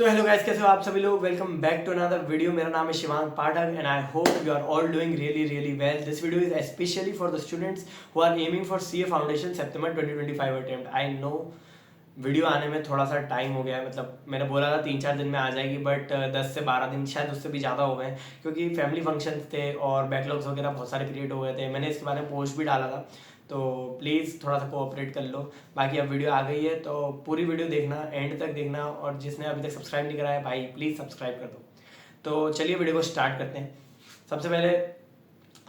तो hello guys, कैसे हो आप सभी लोग। Welcome back to another video. मेरा नाम है Shivang Pathak and I hope you are all doing really well. This video is specially for the students who are aiming for CA foundation September 2025 attempt. I know video आने में थोड़ा सा time हो गया है, मतलब मैंने बोला था 3-4 दिन में आ जाएगी, बट 10 से 12 दिन शायद उससे भी ज़्यादा हो गए, क्योंकि फैमिली फंक्शंस थे और बैकलॉग्स वगैरह बहुत सारे क्रिएट हो गए थे। मैंने इसके बारे में पोस्ट भी डाला था, तो प्लीज़ थोड़ा सा कोऑपरेट कर लो। बाकी अब वीडियो आ गई है तो पूरी वीडियो देखना, एंड तक देखना, और जिसने अभी तक सब्सक्राइब नहीं करा है भाई प्लीज़ सब्सक्राइब कर दो। तो चलिए वीडियो को स्टार्ट करते हैं। सबसे पहले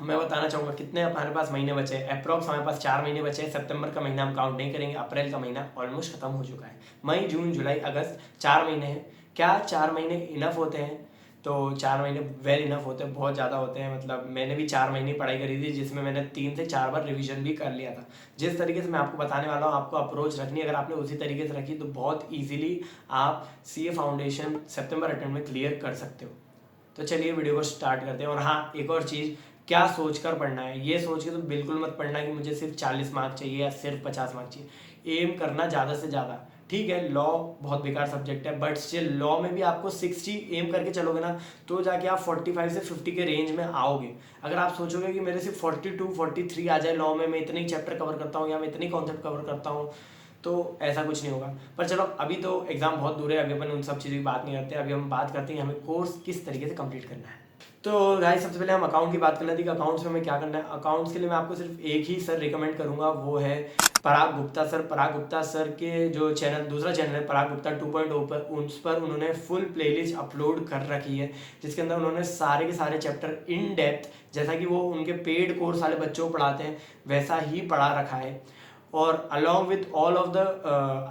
मैं बताना चाहूँगा कितने हमारे पास महीने बचे हैं। अप्रॉक्स हमारे पास 4 महीने बचे हैं। सितंबर का महीना हम काउंट नहीं करेंगे, अप्रैल का महीना ऑलमोस्ट खत्म हो चुका है। मई, जून, जुलाई, अगस्त 4 महीने हैं। क्या 4 महीने इनफ होते हैं? तो 4 महीने वेल इनफ होते हैं, बहुत ज़्यादा होते हैं। मतलब मैंने भी 4 महीने पढ़ाई करी थी, जिसमें मैंने 3 से 4 बार रिवीजन भी कर लिया था। जिस तरीके से मैं आपको बताने वाला हूँ, आपको अप्रोच रखनी है, अगर आपने उसी तरीके से रखी तो बहुत ईजिली आप सीए फाउंडेशन सितंबर अटेम्प्ट में क्लियर कर सकते हो। तो चलिए वीडियो को स्टार्ट करते हैं। और हाँ, एक और चीज़, क्या सोचकर पढ़ना है, ये सोच के तो बिल्कुल मत पढ़ना कि मुझे सिर्फ 40 मार्क चाहिए या सिर्फ 50 मार्क चाहिए। एम करना ज़्यादा से ज़्यादा। ठीक है, लॉ बहुत बेकार सब्जेक्ट है, बट स्टिल लॉ में भी आपको 60 एम करके चलोगे ना, तो जाके आप 45 से 50 के रेंज में आओगे। अगर आप सोचोगे कि मेरे सिर्फ 42 43 आ जाए लॉ में, मैं इतने ही चैप्टर कवर करता हूँ या मैं इतनी कॉन्सेप्ट कवर करता हूँ, तो ऐसा कुछ नहीं होगा। पर चलो, अभी तो एग्जाम बहुत दूर है, अभी अपन उन सब चीज़ों की बात नहीं करते। अभी हम बात करते हैं हमें कोर्स किस तरीके से कंप्लीट करना है। तो गाइस, सबसे पहले हम अकाउंट की बात करना थी कि अकाउंट्स में हमें क्या करना है। अकाउंट्स के लिए मैं आपको सिर्फ एक ही सर रिकमेंड करूंगा, वो है पराग गुप्ता सर। पराग गुप्ता सर के जो चैनल, दूसरा चैनल है पराग गुप्ता 2.0 पर, उस पर उन्होंने फुल प्लेलिस्ट अपलोड कर रखी है, जिसके अंदर उन्होंने सारे के सारे चैप्टर इन डेप्थ, जैसा कि वो उनके पेड कोर्स वाले बच्चों को पढ़ाते हैं, वैसा ही पढ़ा रखा है। और along with all of the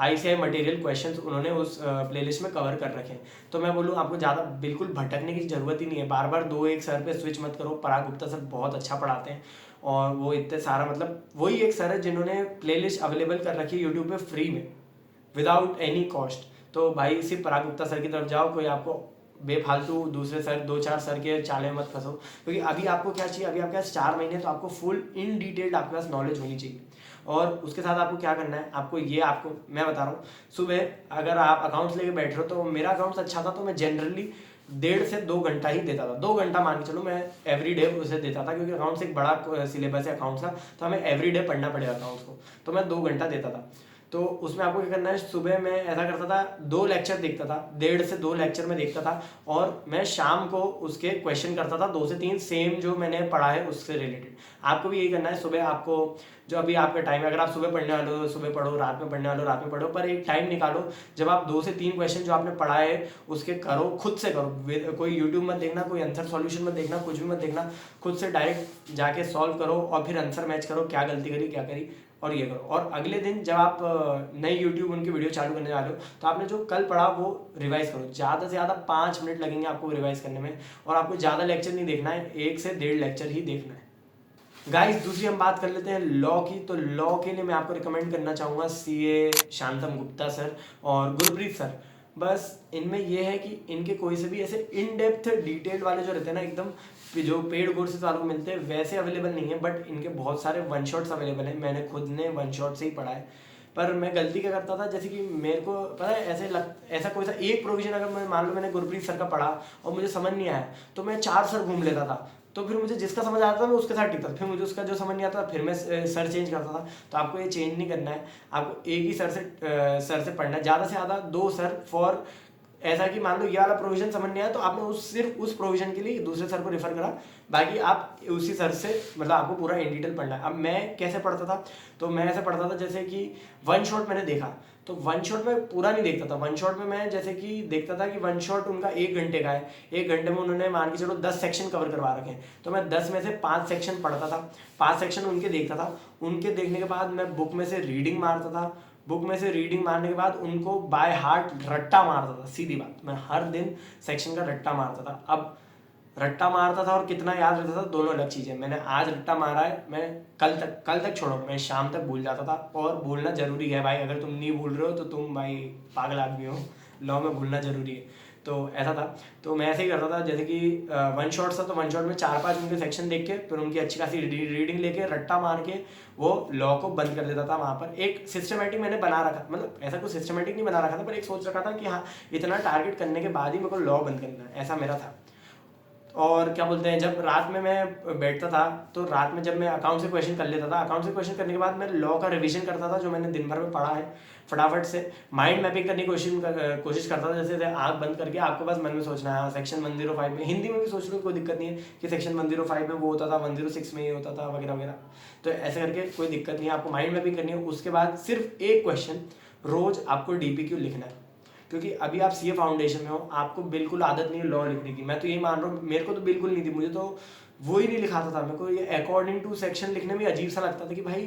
ICI material questions उन्होंने उस प्लेलिस्ट में कवर कर रखे हैं। तो मैं बोलूँ, आपको ज़्यादा बिल्कुल भटकने की ज़रूरत ही नहीं है। बार बार दो एक सर पे स्विच मत करो। पराग गुप्ता सर बहुत अच्छा पढ़ाते हैं, और वो इतने सारा, मतलब वही एक सर है जिन्होंने प्लेलिस्ट अवेलेबल कर रखी है यूट्यूब पे फ्री में, विदाउट एनी कॉस्ट। तो भाई सिर्फ पराग गुप्ता सर की तरफ जाओ, कोई आपको बेफालतू दूसरे सर 2-4 सर के चाले मत फंसो, क्योंकि अभी आपको क्या चाहिए, अभी आपके पास 4 महीने, तो आपको फुल इन डिटेल्ड आपके पास नॉलेज होनी चाहिए। और उसके साथ आपको क्या करना है, आपको मैं बता रहा हूँ। सुबह अगर आप अकाउंट्स लेके बैठ रहे हो, तो मेरा अकाउंट्स अच्छा था तो मैं जनरली 1.5 से 2 घंटा ही देता था। 2 घंटा मान के चलो, मैं एवरी डे उसे देता था, क्योंकि अकाउंट्स एक बड़ा सिलेबस है अकाउंट्स का, तो हमें एवरी डे पढ़ना पड़ेगा अकाउंट्स को। तो मैं 2 घंटा देता था। तो उसमें आपको क्या करना है, सुबह मैं ऐसा करता था, 2 लेक्चर देखता था, 1.5 से 2 लेक्चर में देखता था, और मैं शाम को उसके क्वेश्चन करता था 2 से 3 सेम जो मैंने पढ़ा है उससे रिलेटेड। आपको भी यही करना है। सुबह आपको जो अभी आपका टाइम है, अगर आप सुबह पढ़ने वाले हो सुबह पढ़ो, रात में पढ़ने वाले हो रात में पढ़ो, पर एक टाइम निकालो जब आप 2 से 3 क्वेश्चन जो आपने पढ़ा है उसके करो, खुद से करो। कोई यूट्यूब मत देखना, कोई आंसर सॉल्यूशन मत देखना, कुछ भी मत देखना। खुद से डायरेक्ट जाके सॉल्व करो और फिर आंसर मैच करो, क्या गलती करी क्या करी, और ये करो। और अगले दिन जब आप नई यूट्यूब उनकी वीडियो चालू करने जा रहे हो, तो आपने जो कल पढ़ा वो रिवाइज करो। ज़्यादा से ज़्यादा 5 मिनट लगेंगे आपको रिवाइज करने में, और आपको ज़्यादा लेक्चर नहीं देखना है, 1 से 1.5 लेक्चर ही देखना है। गाइस, दूसरी हम बात कर लेते हैं लॉ की। तो लॉ के लिए मैं आपको रिकमेंड करना चाहूँगा CA शांतम गुप्ता सर और गुरप्रीत सर। बस इनमें यह है कि इनके कोई से भी ऐसे इन डेप्थ डिटेल वाले जो रहते हैं ना, एकदम जो पेड कोर्सेज वालों को मिलते हैं वैसे अवेलेबल नहीं है, बट इनके बहुत सारे वन शॉट्स अवेलेबल हैं। मैंने खुद ने वन शॉट से ही पढ़ा है। पर मैं गलती क्या करता था, जैसे कि मेरे को पता है ऐसा कोई सा एक प्रोविजन अगर मैं मान लो मैंने गुरप्रीत सर का पढ़ा और मुझे समझ नहीं आया, तो मैं 4 सर घूम लेता था। तो फिर मुझे जिसका समझ आता था मैं उसके साथ टिकता था, फिर मुझे उसका जो समझ नहीं आता फिर मैं सर चेंज करता था। तो आपको ये चेंज नहीं करना है, आपको एक ही सर से पढ़ना है। ज़्यादा से ज़्यादा 2 सर फॉर, ऐसा कि मान लो ये वाला प्रोविजन समझ नहीं आया तो आपने सिर्फ उस प्रोविजन के लिए दूसरे सर को रेफर करा, बाकी आप उसी सर से, मतलब आपको पूरा इन डिटेल पढ़ना है। अब मैं कैसे पढ़ता था, तो मैं ऐसे पढ़ता था जैसे कि वन शॉट मैंने देखा, तो वन शॉट में पूरा नहीं देखता था। वन शॉट में मैं जैसे कि देखता था कि वन शॉट उनका 1 घंटे का है, 1 घंटे में उन्होंने मान के चलो 10 सेक्शन कवर करवा रखे हैं, तो मैं 10 में से 5 सेक्शन पढ़ता था, 5 सेक्शन उनके देखता था। उनके देखने के बाद मैं बुक में से रीडिंग मारता था, बुक में से रीडिंग मारने के बाद उनको बाय हार्ट रट्टा मारता था। सीधी बात, मैं हर दिन सेक्शन का रट्टा मारता था। अब रट्टा मारता था और कितना याद रहता था, दोनों अलग चीज़ें। मैंने आज रट्टा मारा है, मैं कल तक छोड़ो, मैं शाम तक भूल जाता था। और भूलना जरूरी है भाई, अगर तुम नहीं भूल रहे हो तो तुम भाई पागल आदमी हो। लॉ में भूलना जरूरी है। तो ऐसा था। तो मैं ऐसे ही करता था, जैसे कि वन शॉट था तो वन शॉट में 4-5 उनके सेक्शन देख के फिर उनकी अच्छी खासी रीडिंग लेके रट्टा मार के वो लॉ को बंद कर देता था। वहाँ पर एक सिस्टमेटिक मैंने बना रखा, मतलब ऐसा कुछ सिस्टमेटिक नहीं बना रखा था, पर एक सोच रखा था कि हाँ इतना टारगेट करने के बाद ही मेरे को लॉ बंद करना है, ऐसा मेरा था। और क्या बोलते हैं, जब रात में मैं बैठता था तो रात में जब मैं अकाउंट से क्वेश्चन कर लेता था, अकाउंट से क्वेश्चन करने के बाद मैं लॉ का रिवीजन करता था जो मैंने दिन भर में पढ़ा है, फटाफट से माइंड मैपिंग करने की कोशिश करता था। जैसे आंख बंद करके आपको बस मन में सोचना है सेक्शन 105 में, हिंदी में भी सोच लो कोई दिक्कत नहीं है कि सेक्शन 105 में वो होता था, 106 में ये होता था वगैरह वगैरह। तो ऐसे करके कोई दिक्कत नहीं है, आपको माइंड मैपिंग करनी है। उसके बाद सिर्फ एक क्वेश्चन रोज आपको DPQ लिखना है, क्योंकि अभी आप CA फाउंडेशन में हो, आपको बिल्कुल आदत नहीं है लॉ लिखने की। मैं तो यही मान रहा हूँ, मेरे को तो बिल्कुल नहीं थी, मुझे तो वो ही नहीं लिखाता था। मेरे को ये अकॉर्डिंग टू सेक्शन लिखने में अजीब सा लगता था कि भाई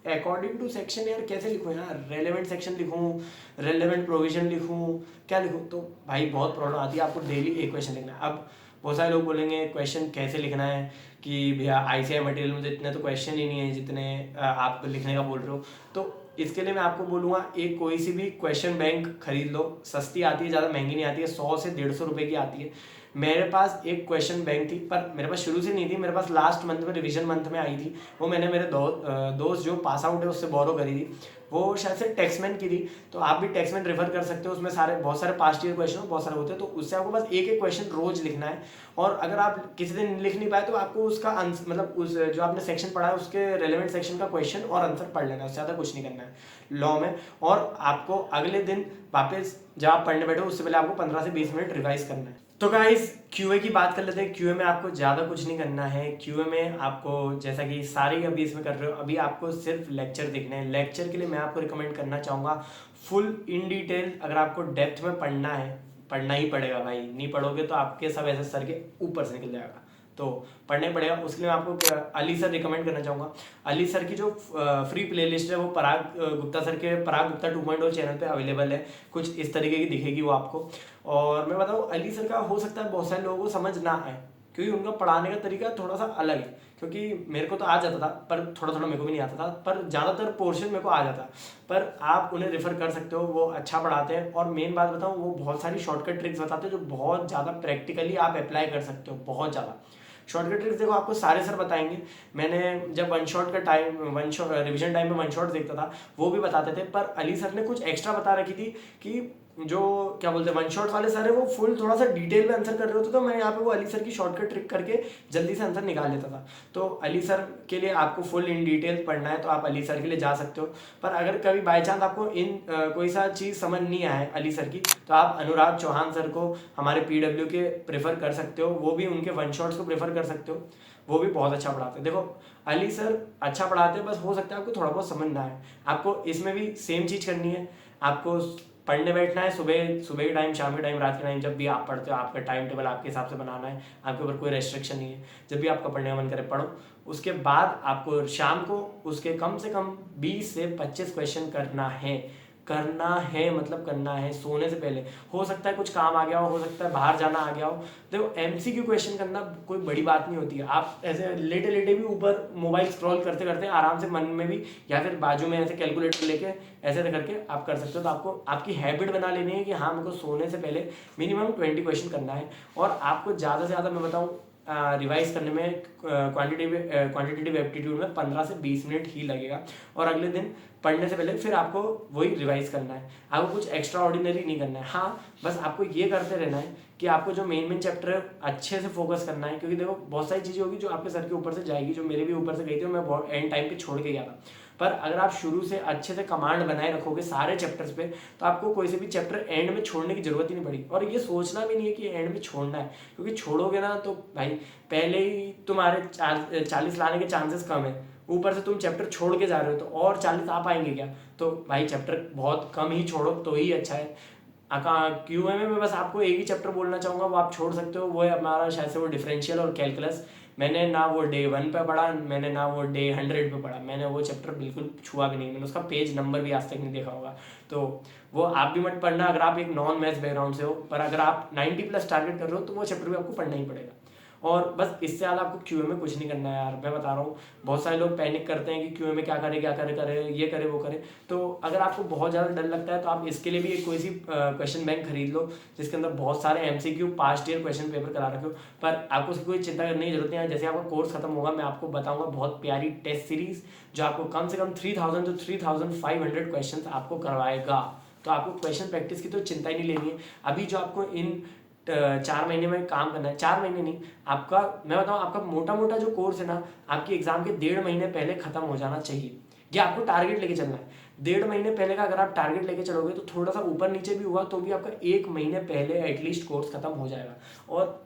अकॉर्डिंग टू सेक्शन यार कैसे लिखूँ यार, रेलेवेंट सेक्शन लिखूँ, रेलेवेंट प्रोविजन लिखूँ, क्या लिखूँ। तो भाई बहुत प्रॉब्लम आती है, आपको डेली एक क्वेश्चन लिखना है। अब बहुत सारे लोग बोलेंगे क्वेश्चन कैसे लिखना है कि भैया ICI मटेरियल में तो इतने तो क्वेश्चन ही नहीं है जितने आप लिखने का बोल रहे हो। तो इसके लिए मैं आपको बोलूँगा एक कोई सी भी क्वेश्चन बैंक खरीद लो, सस्ती आती है, ज़्यादा महंगी नहीं आती है, 100 से 150 रुपये की आती है। मेरे पास एक क्वेश्चन बैंक थी, पर मेरे पास शुरू से नहीं थी, मेरे पास लास्ट मंथ में रिवीजन मंथ में आई थी। वो मैंने मेरे दोस्त जो पास आउट है उससे बोरो करी थी, वो शायद से टैक्समैन की थी। तो आप भी टैक्समैन रेफर कर सकते हो, उसमें बहुत सारे पास्ट ईयर क्वेश्चन बहुत सारे होते हैं। तो उससे आपको बस एक एक क्वेश्चन रोज लिखना है, और अगर आप किसी दिन लिख नहीं पाए तो आपको उसका मतलब उस जो आपने सेक्शन पढ़ा है उसके रेलेवेंट सेक्शन का क्वेश्चन और आंसर पढ़ लेना है, उससे ज़्यादा कुछ नहीं करना है लॉ में। और आपको अगले दिन वापस जब आप पढ़ने बैठो उससे पहले आपको 15 से 20 मिनट रिवाइज करना है। तो गाइस QA की बात कर लेते हैं। QA में आपको ज़्यादा कुछ नहीं करना है। QA में आपको जैसा कि सारे अभी इसमें कर रहे हो, अभी आपको सिर्फ लेक्चर देखने हैं। लेक्चर के लिए मैं आपको रिकमेंड करना चाहूँगा फुल इन डिटेल, अगर आपको डेप्थ में पढ़ना है, पढ़ना ही पड़ेगा भाई, नहीं पढ़ोगे तो आपके सब ऐसे सर के ऊपर से निकल जाएगा, तो पढ़ने पड़ेगा। उसके लिए मैं आपको अली सर रिकमेंड करना चाहूँगा। अली सर की जो फ्री प्लेलिस्ट है वो पराग गुप्ता सर के पराग गुप्ता 2.0 चैनल पे अवेलेबल है, कुछ इस तरीके की दिखेगी वो आपको। और मैं बताऊँ अली सर का हो सकता है बहुत सारे लोगों को समझ ना आए, क्योंकि उनका पढ़ाने का तरीका थोड़ा सा अलग है। क्योंकि मेरे को तो आ जाता था, पर थोड़ा थोड़ा मेरे को भी नहीं आता था, पर ज़्यादातर पोर्शन मेरे को आ जाता। पर आप उन्हें रेफर कर सकते हो, वो अच्छा पढ़ाते हैं। और मेन बात बताऊँ, वो बहुत सारी शॉर्टकट ट्रिक्स बताते हैं जो बहुत ज़्यादा प्रैक्टिकली आप अप्लाई कर सकते हो, बहुत ज़्यादा शॉर्टकट ट्रिक्स। देखो आपको सारे सर बताएंगे। मैंने जब रिवीजन टाइम में वन शॉट देखता था, वो भी बताते थे, पर अली सर ने कुछ एक्स्ट्रा बता रखी थी कि जो क्या बोलते हैं वन शॉट वाले सर है वो फुल थोड़ा सा डिटेल में आंसर कर रहे होते, तो मैं यहाँ पे वो अली सर की शॉर्टकट ट्रिक करके जल्दी से आंसर निकाल लेता था। तो अली सर के लिए आपको फुल इन डिटेल पढ़ना है तो आप अली सर के लिए जा सकते हो। पर अगर कभी बाई चांस आपको कोई सा चीज़ समझ नहीं आए अली सर की, तो आप अनुराग चौहान सर को हमारे PW के प्रेफर कर सकते हो, वो भी उनके वन शॉट्स को प्रेफर कर सकते हो, वो भी बहुत अच्छा पढ़ाते हैं। देखो अली सर अच्छा पढ़ाते हैं, बस हो सकता है आपको थोड़ा बहुत समझ ना आए। आपको इसमें भी सेम चीज़ करनी है, आपको पढ़ने बैठना है, सुबह के टाइम, शाम के टाइम, रात के टाइम, जब भी आप पढ़ते हो आपका टाइम टेबल आपके हिसाब से बनाना है, आपके ऊपर कोई रेस्ट्रिक्शन नहीं है। जब भी आपका पढ़ने का मन करे पढ़ो। उसके बाद आपको शाम को उसके कम से कम 20 से 25 क्वेश्चन मतलब करना है सोने से पहले। हो सकता है कुछ काम आ गया हो सकता है बाहर जाना आ गया हो। देखो MCQ क्वेश्चन करना कोई बड़ी बात नहीं होती है। आप ऐसे लेटे लेटे भी ऊपर मोबाइल स्क्रॉल करते करते आराम से मन में भी, या फिर बाजू में ऐसे कैलकुलेटर लेके ऐसे करके आप कर सकते हो। तो आपको आपकी हैबिट बना लेनी है कि हाँ मेरे को सोने से पहले मिनिमम 20 क्वेश्चन करना है। और आपको ज़्यादा से ज़्यादा मैं बताऊँ रिवाइज करने में क्वांटिटेटिव एप्टीट्यूड में 15 से 20 मिनट ही लगेगा। और अगले दिन पढ़ने से पहले फिर आपको वही रिवाइज करना है, आपको कुछ एक्स्ट्रा ऑर्डिनरी नहीं करना है। हाँ बस आपको ये करते रहना है कि आपको जो मेन चैप्टर है अच्छे से फोकस करना है। क्योंकि देखो बहुत सारी चीज़ें होगी जो आपके सर के ऊपर से जाएगी, जो मेरे भी ऊपर से गई थी, मैं बहुत एंड टाइम पे छोड़ के गया था। पर अगर आप शुरू से अच्छे से कमांड बनाए रखोगे सारे चैप्टर्स पे, तो आपको कोई से भी चैप्टर एंड में छोड़ने की जरूरत ही नहीं पड़ेगी। और ये सोचना भी नहीं है कि एंड में छोड़ना है, क्योंकि छोड़ोगे ना तो भाई पहले ही तुम्हारे 40 लाने के चांसेस कम है, ऊपर से तुम चैप्टर छोड़ के जा रहे हो तो और 40 आ पाएंगे क्या। तो भाई चैप्टर बहुत कम ही छोड़ो तो ही अच्छा है। QA में मैं बस आपको एक ही चैप्टर बोलना चाहूँगा, वो आप छोड़ सकते हो, वो है हमारा शायद से वो डिफरेंशियल और कैलकुलस। मैंने ना वो डे 1 पे पढ़ा, मैंने ना वो डे 100 पे पढ़ा, मैंने वो चैप्टर बिल्कुल छुआ भी नहीं, मैंने उसका पेज नंबर भी आज तक नहीं देखा होगा। तो वो आप भी मत पढ़ना अगर आप एक नॉन मैथ्स बैकग्राउंड से हो। पर अगर आप 90+ टारगेट कर रहे हो तो वो चैप्टर भी आपको पढ़ना ही पड़ेगा। और बस इससे ज़्यादा आपको क्यूए में कुछ नहीं करना है यार, मैं बता रहा हूँ। बहुत सारे लोग पैनिक करते हैं कि क्यूए में क्या करे ये करे वो करे। तो अगर आपको बहुत ज़्यादा डर लगता है तो आप इसके लिए भी एक कोई सी क्वेश्चन बैंक खरीद लो जिसके अंदर बहुत सारे MCQ past year question paper करा रखे हो। पर आपको उसकी कोई चिंता करने की जरूरत नहीं है। जैसे आपका कोर्स खत्म होगा मैं आपको बताऊंगा बहुत प्यारी टेस्ट सीरीज जो आपको कम से कम 3000 to 3500 क्वेश्चन आपको करवाएगा। तो आपको क्वेश्चन प्रैक्टिस की तो चिंता ही नहीं लेनी है। अभी जो आपको इन 4 महीने में काम करना है, 4 महीने नहीं, आपका मैं बताऊं आपका मोटा मोटा जो कोर्स है ना, आपकी एग्जाम के 1.5 महीने पहले खत्म हो जाना चाहिए। ये आपको टारगेट लेके चलना है। 1.5 महीने पहले का अगर आप टारगेट लेके चलोगे तो थोड़ा सा ऊपर नीचे भी हुआ तो भी आपका 1 महीने पहले एटलीस्ट कोर्स खत्म हो जाएगा। और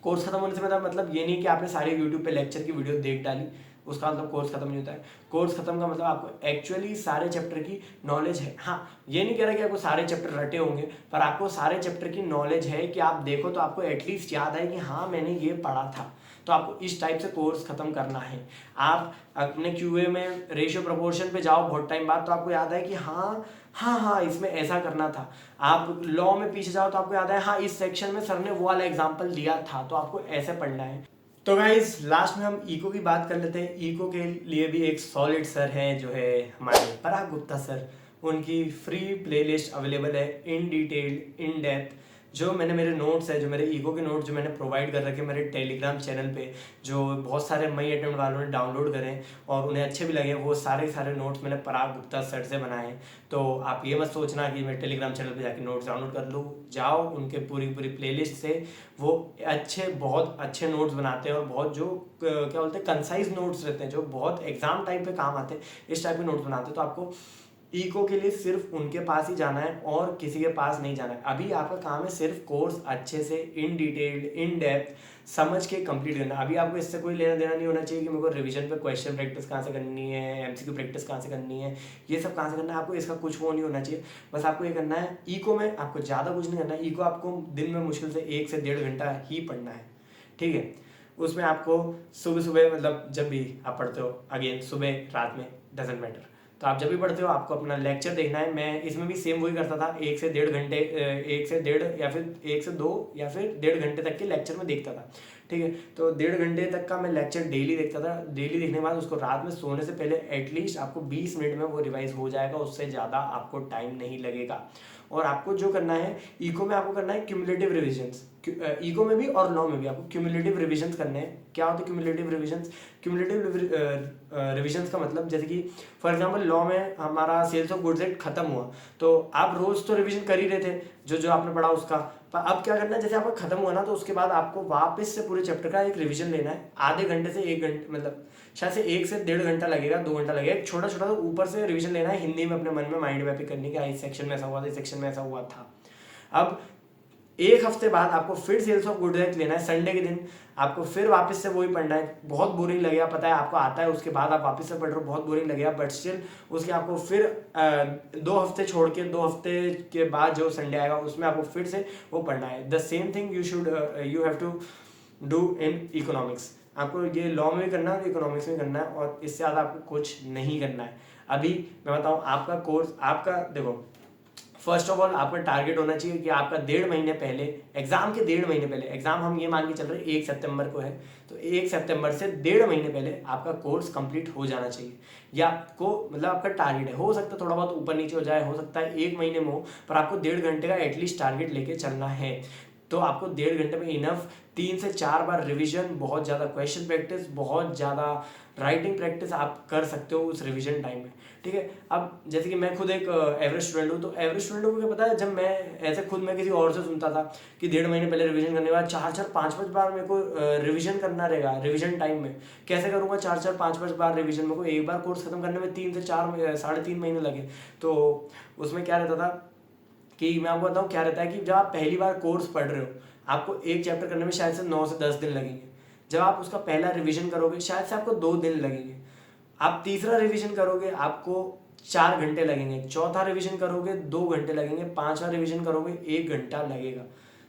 कोर्स खत्म होने से मतलब ये नहीं कि आपने सारे यूट्यूब पे लेक्चर की वीडियो देख डाली, उसका मतलब कोर्स खत्म नहीं होता है। कोर्स खत्म का मतलब आपको एक्चुअली सारे चैप्टर की नॉलेज है। हाँ, ये नहीं कह रहा कि आपको सारे चैप्टर रटे होंगे, पर आपको सारे चैप्टर की नॉलेज है कि आप देखो तो आपको एटलीस्ट याद है कि हाँ मैंने ये पढ़ा था। तो आपको इस टाइप से कोर्स खत्म करना है। आप अपने क्यूए में रेशियो प्रोपोर्शन पे जाओ बहुत टाइम बाद तो आपको याद है कि हाँ इसमें ऐसा करना था। आप लॉ में पीछे जाओ तो आपको याद है हाँ इस सेक्शन में सर ने वो वाला एग्जाम्पल दिया था, तो आपको ऐसे पढ़ना है। तो गाइज लास्ट में हम इको की बात कर लेते हैं। इको के लिए भी एक सॉलिड सर है जो है हमारे पराग गुप्ता सर। उनकी फ्री प्लेलिस्ट अवेलेबल है इन डिटेल इन डेप्थ। जो मैंने मेरे नोट्स है, जो मेरे ईगो के नोट्स जो मैंने प्रोवाइड कर रखे मेरे टेलीग्राम चैनल पे, जो बहुत सारे मई अटेम्प्ट वालों ने डाउनलोड करें और उन्हें अच्छे भी लगे, वो सारे नोट्स मैंने पराग गुप्ता सर से बनाए हैं। तो आप ये मत सोचना कि मैं टेलीग्राम चैनल पे जाके नोट्स डाउनलोड कर लूँ। जाओ उनके पूरी प्लेलिस्ट से, वो बहुत अच्छे नोट्स बनाते हैं और बहुत जो क्या बोलते हैं कंसाइज नोट्स रहते हैं जो बहुत एग्जाम टाइम पे काम आते हैं, इस टाइप के नोट्स बनाते हैं। तो आपको इको के लिए सिर्फ उनके पास ही जाना है और किसी के पास नहीं जाना है। अभी आपका काम है सिर्फ कोर्स अच्छे से इन डिटेल इन डेप्थ समझ के कंप्लीट करना। अभी आपको इससे कोई लेना देना नहीं होना चाहिए कि मेरे को रिवीजन पे क्वेश्चन प्रैक्टिस कहाँ से करनी है, MCQ प्रैक्टिस कहाँ से करनी है, ये सब कहाँ से करना है। आपको इसका कुछ वो नहीं होना चाहिए। बस आपको ये करना है, इको में आपको ज़्यादा कुछ नहीं करना है। इको आपको दिन में मुश्किल से 1 से 1.5 घंटा ही पढ़ना है, ठीक है। उसमें आपको सुबह जब भी आप पढ़ते हो, अगेन सुबह रात में डजेंट मैटर, तो आप जब भी पढ़ते हो आपको अपना लेक्चर देखना है। मैं इसमें भी सेम वही करता था, 1 से 1.5 घंटे, 1 से 1.5 या फिर 1 से 2 या फिर 1.5 घंटे तक के लेक्चर में देखता था, ठीक है। तो 1.5 घंटे तक का मैं लेक्चर डेली देखता था। डेली देखने के बाद उसको रात में सोने से पहले एटलीस्ट आपको 20 मिनट में वो रिवाइज हो जाएगा, उससे ज़्यादा आपको टाइम नहीं लगेगा। और आपको जो करना है इको में, आपको करना है क्यूमुलेटिव रिविजन्स। इको में भी और लॉ में भी आपको क्यूमुलेटिव रिविजन्स करने हैं। क्या होते हैं क्यूमुलेटिव रिविजन्स? क्यूमुलेटिव रिविजन्स का मतलब जैसे कि फॉर एग्जांपल लॉ में हमारा सेल्स ऑफ गुड्स एक्ट खत्म हुआ, तो आप रोज तो रिवीजन कर ही रहे थे जो आपने पढ़ा उसका। पर अब क्या करना है, जैसे आपका खत्म हुआ ना, तो उसके बाद आपको वापस से पूरे चैप्टर का एक रिवीजन लेना है। आधे घंटे से 1 घंटे, शायद से 1 से 1.5 घंटा लगेगा, 2 घंटा लगेगा। एक छोटा छोटा ऊपर से रिवीजन लेना है हिंदी में, अपने मन में माइंड मैपिंग करनी कि इस सेक्शन में ऐसा हुआ था, इस सेक्शन में ऐसा हुआ था। अब 1 हफ्ते बाद आपको फिर सेल्स ऑफ गुड्स एक्ट लेना है, संडे के दिन आपको फिर वापस से वही पढ़ना है। बहुत बोरिंग लगेगा, पता है आपको आता है, उसके बाद आप वापस से पढ़ रहे हो, बहुत बोरिंग लगेगा, बट स्टिल उसके आपको फिर 2 हफ्ते छोड़ के 2 हफ्ते के बाद जो संडे आएगा उसमें आपको फिर से वो पढ़ना है। The same thing you have to do in economics. आपको ये लॉ में भी करना है और इकोनॉमिक्स में करना है, और इससे ज़्यादा आपको कुछ नहीं करना है। अभी मैं बताऊँ आपका कोर्स, आपका देखो, फर्स्ट ऑफ ऑल आपका टारगेट होना चाहिए कि आपका 1.5 महीने पहले, एग्जाम के 1.5 महीने पहले, एग्जाम हम ये मान के चल रहे हैं 1 सितंबर को है, तो 1 सितंबर से 1.5 महीने पहले आपका कोर्स कंप्लीट हो जाना चाहिए। या आपको आपका टारगेट है, हो सकता है थोड़ा बहुत ऊपर नीचे हो जाए, हो सकता है 1 महीने में हो, पर आपको 1.5 घंटे का एटलीस्ट टारगेट लेके चलना है। तो आपको 1.5 घंटे में इनफ 3 से 4 बार रिवीजन, बहुत ज़्यादा क्वेश्चन प्रैक्टिस, बहुत ज़्यादा राइटिंग प्रैक्टिस आप कर सकते हो उस रिवीजन टाइम में, ठीक है। अब जैसे कि मैं खुद एक एवरेज स्टूडेंट हूँ, तो एवरेज स्टूडेंट को क्या पता है, जब मैं ऐसे खुद मैं किसी और से सुनता था कि 1.5 महीने पहले रिवीजन करने के बाद 4-4, 5-5 बार मेरे को रिवीजन करना रहेगा रिवीजन टाइम में। कैसे करूँगा 4-4, 5-5 बार रिवीजन? मेरे को एक बार कोर्स खत्म करने में 3 से 4, 3.5 महीने लगे। तो उसमें क्या रहता था कि मैं आपको बताऊँ क्या रहता है कि जब आप पहली बार कोर्स पढ़ रहे हो, आपको एक चैप्टर करने में शायद से 9 से 10 दिन लगेंगे। जब आप उसका पहला रिवीजन करोगे शायद से आपको 2 दिन लगेंगे। आप तीसरा रिवीजन करोगे आपको 4 घंटे लगेंगे, चौथा रिवीजन करोगे 2 घंटे लगेंगे, 5वां रिवीजन करोगे 1 घंटा लगेगा।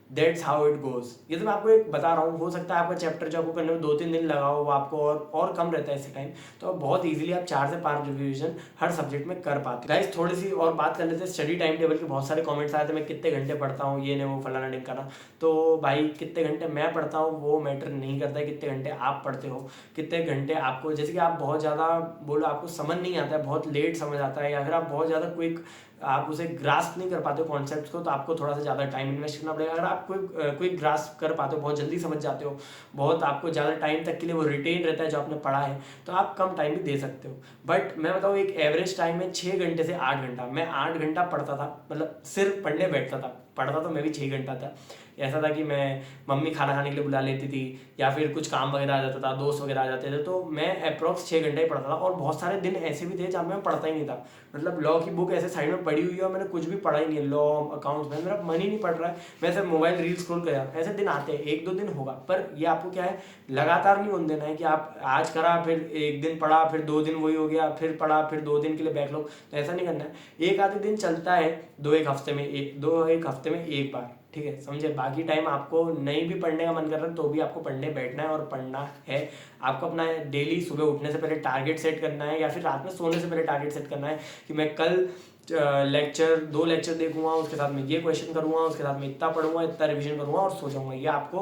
That's how it goes. ये तो मैं आपको एक बता रहा हूँ, हो सकता है आपका चैप्टर जो आपको करने में 2-3 दिन लगा हो, वो आपको और कम रहता है इसी टाइम, तो बहुत इजीली आप 4 से 5 रिवीजन हर सब्जेक्ट में कर पाते हो। गाइस थोड़ी सी और बात कर लेते हैं स्टडी टाइम टेबल के। बहुत सारे कमेंट्स आए थे मैं कितने घंटे पढ़ता हूँ, ये नहीं वो फलाना ढिमकाना। तो भाई कितने घंटे मैं पढ़ता हूँ वो मैटर नहीं करता है, कितने घंटे आप पढ़ते हो, कितने घंटे आपको, जैसे कि आप बहुत ज़्यादा बोलो आपको समझ नहीं आता है, बहुत लेट समझ आता है, या फिर आप बहुत ज़्यादा क्विक आप उसे ग्रास्प नहीं कर पाते हो कॉन्सेप्ट्स को, तो आपको थोड़ा सा ज़्यादा टाइम इन्वेस्ट करना पड़ेगा। अगर आप कोई ग्रास्प कर पाते हो, बहुत जल्दी समझ जाते हो, बहुत आपको ज़्यादा टाइम तक के लिए वो रिटेन रहता है जो आपने पढ़ा है, तो आप कम टाइम भी दे सकते हो। बट मैं बताऊँ एक एवरेज टाइम में 6 घंटे से 8 घंटा, मैं 8 घंटा पढ़ता था, मतलब सिर्फ पढ़ने बैठता था। पढ़ता तो मैं भी 6 घंटा था। ऐसा था कि मैं मम्मी खाना खाने के लिए बुला लेती थी, या फिर कुछ काम वगैरह आ जाता था, दोस्त वगैरह आ जाते थे, तो मैं अप्रॉक्स 6 घंटे ही पढ़ता था। और बहुत सारे दिन ऐसे भी थे जहाँ मैं पढ़ता ही नहीं था, मतलब लॉ की बुक ऐसे साइड में पड़ी हुई है और मैंने कुछ भी पढ़ा ही नहीं है, लॉ अकाउंट्स में मेरा मन ही नहीं पड़ रहा है, मैं सिर्फ मोबाइल रील स्क्रॉल कर रहा हूँ। ऐसे दिन आते हैं, 1-2 दिन होगा, पर ये आपको क्या है, लगातार नहीं होने देना है कि आप आज करा फिर एक दिन पढ़ा फिर 2 दिन वही हो गया, फिर पढ़ा फिर 2 दिन के लिए बैकलॉग, तो ऐसा नहीं करना है। एक आधे दिन चलता है, 2-1 हफ्ते में एक बार, ठीक है, समझे। बाकी टाइम आपको नहीं भी पढ़ने का मन कर रहा है तो भी आपको पढ़ने बैठना है और पढ़ना है। आपको अपना डेली सुबह उठने से पहले टारगेट सेट करना है, या फिर रात में सोने से पहले टारगेट सेट करना है कि मैं कल दो लेक्चर देखूंगा, उसके साथ में ये क्वेश्चन करूंगा, उसके साथ में इतना पढ़ूंगा, इतना रिविजन करूंगा और सो जाऊंगा। ये आपको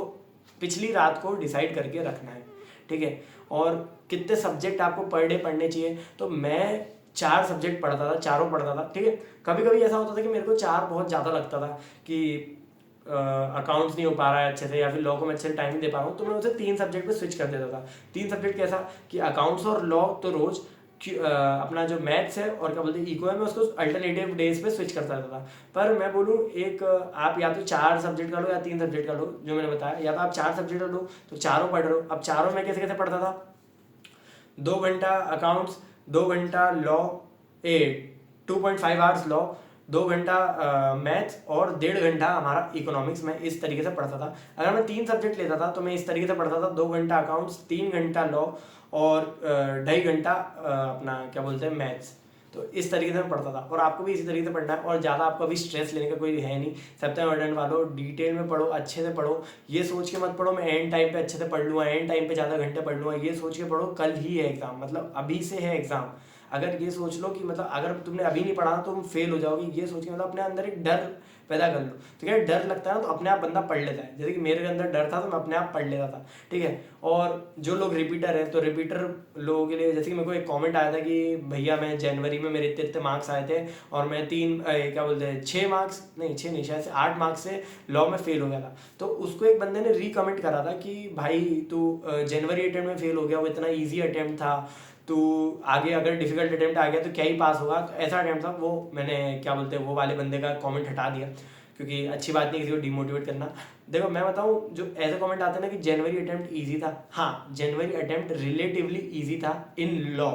पिछली रात को डिसाइड करके रखना है, ठीक है। और कितने सब्जेक्ट आपको पर डे पढ़ने चाहिए, तो मैं 4 सब्जेक्ट पढ़ता था, चारों पढ़ता था, ठीक है। कभी कभी ऐसा होता था कि मेरे को 4 बहुत ज़्यादा लगता था कि अकाउंट्स नहीं हो पा रहा है अच्छे से, या फिर लॉ को मैं अच्छे से टाइम नहीं दे पा रहा हूँ, तो मैं उसे 3 सब्जेक्ट पे स्विच कर देता था। 3 सब्जेक्ट कैसा कि अकाउंट्स और लॉ तो रोज अपना जो मैथ्स है और क्या बोलते हैं इको है, मैं उसको अल्टरनेटिव डेज पे स्विच करता रहता था। पर मैं बोलूँ एक आप या तो 4 सब्जेक्ट का लो या 3 सब्जेक्ट का लो, जो मैंने बताया, या तो आप 4 सब्जेक्ट का लो तो चारों पढ़ रहे हो। अब चारों में कैसे कैसे पढ़ता था, 2 घंटा अकाउंट्स, 2 घंटा लॉ, 2.5 आवर्स लॉ, 2 घंटा मैथ्स और 1.5 घंटा हमारा इकोनॉमिक्स, में इस तरीके से पढ़ता था। अगर मैं 3 सब्जेक्ट लेता था तो मैं इस तरीके से पढ़ता था, 2 घंटा अकाउंट्स, 3 घंटा लॉ और 2.5 घंटा अपना क्या बोलते हैं मैथ्स। तो इस तरीके से मैं पढ़ता था, और आपको भी इसी तरीके से पढ़ना है। और ज़्यादा आपको अभी स्ट्रेस लेने का कोई है नहीं, सप्ताह अटेंड वालो, डिटेल में पढ़ो, अच्छे से पढ़ो। ये सोच के मत पढ़ो मैं एंड टाइम पे अच्छे से पढ़ लूँगा, एंड टाइम पे ज़्यादा घंटे पढ़ लूँगा, ये सोच के पढ़ो कल ही है एग्जाम, मतलब अभी से है एग्जाम। अगर ये सोच लो कि मतलब अगर तुमने अभी नहीं पढ़ा तो तुम फेल हो जाओगे, ये सोच के मतलब अपने अंदर एक डर पैदा कर लो। तो क्या डर लगता है ना, तो अपने आप बंदा पढ़ लेता है। जैसे कि मेरे अंदर डर था तो मैं अपने आप पढ़ लेता था, ठीक है। और जो लोग रिपीटर हैं, तो रिपीटर लोगों के लिए, जैसे कि मेरे को एक कमेंट आया था कि भैया मैं जनवरी में मेरे इतने मार्क्स आए थे और मैं क्या बोलते हैं 6 मार्क्स नहीं 6 नहीं शायद से 8 मार्क्स से लॉ में फेल हो गया था। तो उसको एक बंदे ने रिकमेंट करा था कि भाई तू जनवरी अटेम्प्ट में फेल हो गया, वो इतना ईजी अटेम्प्ट था, तो आगे अगर डिफिकल्ट अटेम्प्ट आ गया तो क्या ही पास होगा। तो ऐसा अटेम्प्ट था वो, मैंने क्या बोलते हैं वो वाले बंदे का कमेंट हटा दिया, क्योंकि अच्छी बात नहीं किसी को डिमोटिवेट करना। देखो मैं बताऊं, जो ऐसे कमेंट आते हैं ना कि जनवरी अटेम्प्ट इजी था, हाँ जनवरी अटेम्प्ट रिलेटिवली इजी था इन लॉ,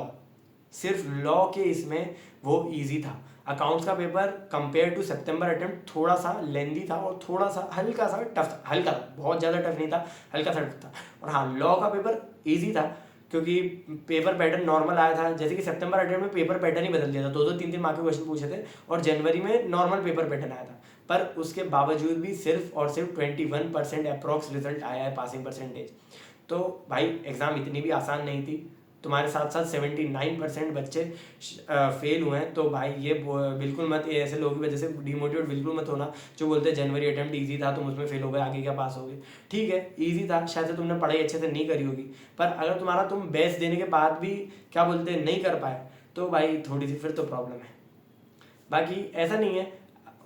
सिर्फ लॉ के इसमें वो इजी था। अकाउंट्स का पेपर कंपेयर टू सितंबर अटेम्प्ट थोड़ा सा लेंदी था और थोड़ा सा हल्का सा टफ था, हल्का था, बहुत ज़्यादा टफ नहीं था, हल्का सा टफ था। और हाँ लॉ का पेपर इजी था क्योंकि पेपर पैटर्न नॉर्मल आया था। जैसे कि सितंबर अटेम्प्ट में पेपर पैटर्न ही बदल दिया था, 2-3 मार्क के क्वेश्चन पूछे थे, और जनवरी में नॉर्मल पेपर पैटर्न आया था। पर उसके बावजूद भी सिर्फ और सिर्फ 21% अप्रॉक्स रिजल्ट आया है पासिंग परसेंटेज। तो भाई एग्ज़ाम इतनी भी आसान नहीं थी। तुम्हारे साथ साथ 79% बच्चे फेल हुए हैं। तो भाई ये बिल्कुल मत, ऐसे लोगों की वजह से डिमोटिवेट बिल्कुल मत होना जो बोलते हैं जनवरी अटेम्प्ट ईजी था तुम उसमें फेल हो गए, आगे क्या पास हो गए। ठीक है ईजी था, शायद से तुमने पढ़ाई अच्छे से नहीं करी होगी, पर अगर तुम्हारा तुम बेस्ट देने के बाद भी क्या बोलते हैं नहीं कर पाए, तो भाई थोड़ी सी फिर तो प्रॉब्लम है। बाकी ऐसा नहीं है,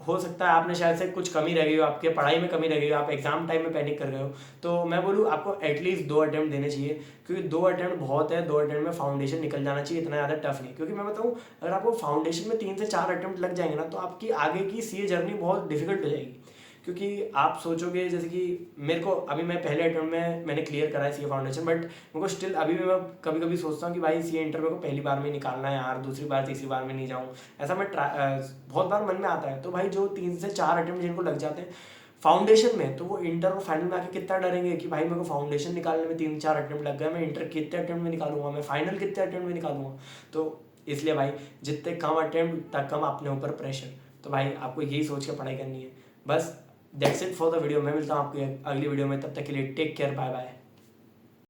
हो सकता है आपने शायद से कुछ कमी रह गई हो, आपके पढ़ाई में कमी रह गई हो, आप एग्जाम टाइम में पैनिक कर गए हो, तो मैं बोलूँ आपको एटलीस्ट 2 अटेम्प्ट देने चाहिए, क्योंकि 2 अटेम्प्ट बहुत है। 2 अटेम्प्ट में फाउंडेशन निकल जाना चाहिए, इतना ज़्यादा टफ नहीं। क्योंकि मैं बताऊँ अगर आपको फाउंडेशन में 3 से 4 अटेम्प्ट लग जाएंगे ना, तो आपकी आगे की सीए जर्नी बहुत डिफिकल्ट हो जाएगी। क्योंकि आप सोचोगे, जैसे कि मेरे को अभी मैं पहले अटेम्प्ट में मैंने क्लियर करा है सीए फाउंडेशन, बट मेरे को स्टिल अभी भी मैं कभी कभी सोचता हूँ कि भाई सीए इंटर मेरे को पहली बार में निकालना है यार, दूसरी बार तीसरी बार में नहीं जाऊँ, ऐसा मैं बहुत बार मन में आता है। तो भाई जो 3 से 4 अटेम्प्ट जिनको लग जाते हैं फाउंडेशन में, तो वो इंटर और फाइनल में आके कितना डरेंगे कि भाई मेरे को फाउंडेशन निकालने में 3-4 अटेम्प्ट लग गए, मैं इंटर कितने अटेम्प्ट में निकालूंगा, मैं फाइनल कितने अटेम्प्ट में निकालूंगा। तो इसलिए भाई जितने कम अटेम्प्ट उतना कम अपने ऊपर प्रेशर। तो भाई आपको यही सोच के पढ़ाई करनी है, बस that's it for the video. मैं मिलता हूँ आपको अगली वीडियो में, तब तक के लिए टेक केयर, बाय बाय।